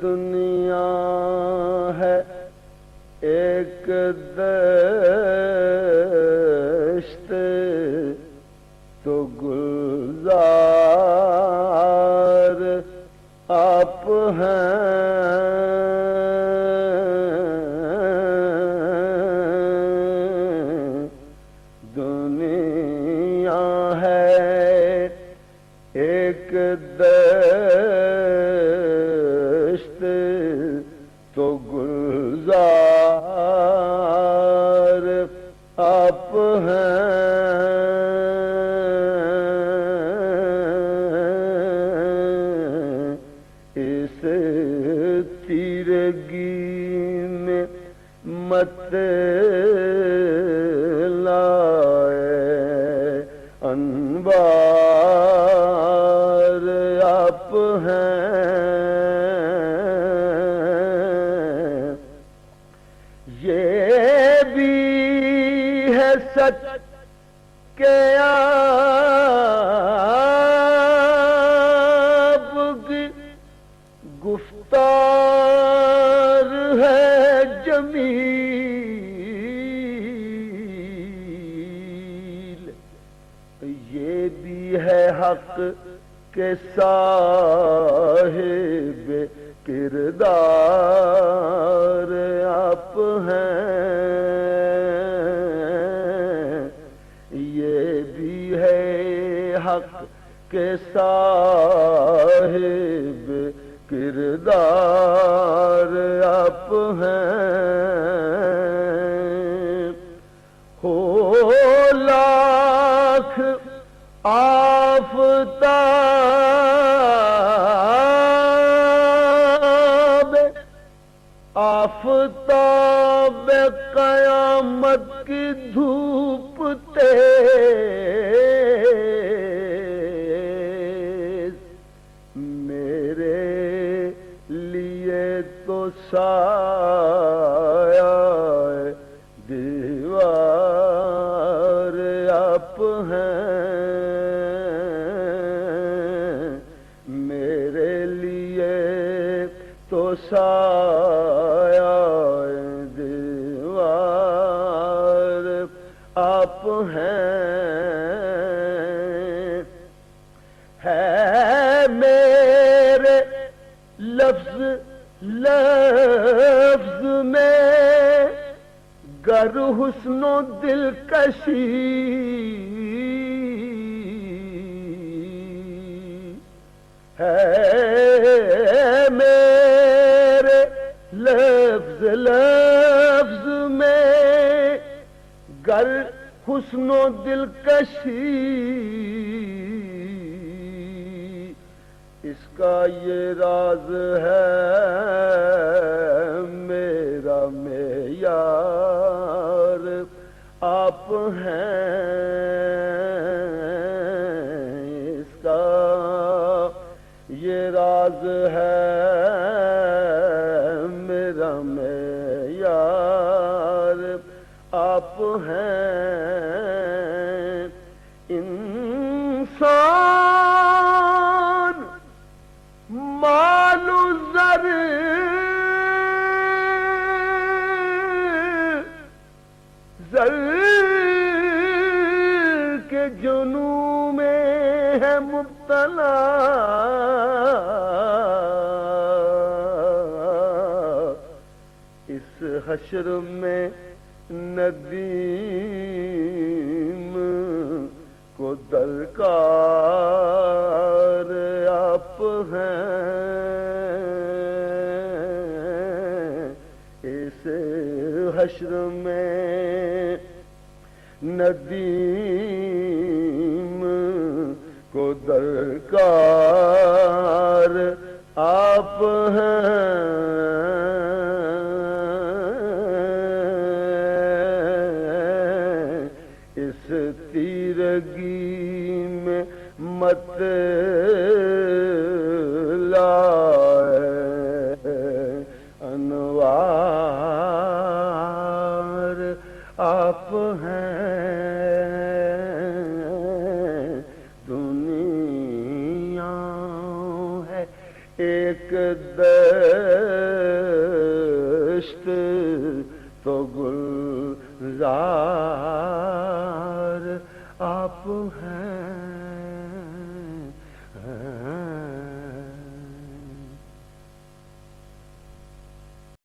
دنیا ہے ایک دشت تو گلزار آپ ہیں دنیا ہے ایک دشت تو گلزار آپ ہیں اس تیرگی میں مت لائے انوار آپ ہیں یہ بھی ہے سچ کہ آپ کی گفتار ہے جمیل یہ بھی ہے حق کہ صاحب کردار آپ ہیں یہ بھی ہے حق کہ صاحب کردار آپ ہیں ہو لاکھ آفتاب قیامت کی دھوپ تیز میرے لیے تو سایہ دیوار آپ ہیں میرے لیے تو سایہ دیوار آپ ہیں ہے میرے لفظ میں گر حسن و دلکشی ہے میرے لفظ میں گر حسن و دلکشی اس کا یہ راز ہے میرا معیار آپ ہیں اس کا یہ راز ہے میرا معیار آپ ہیں انسان مال و زر کے جنوں میں ہے مبتلا اس حشر میں ندیم کو درکار آپ ہیں اس حشر میں ندیم کو درکار آپ ہیں اس تیرگی میں مت لائے انوار آپ ہیں دنیا ہے ایک دشت تو گلزار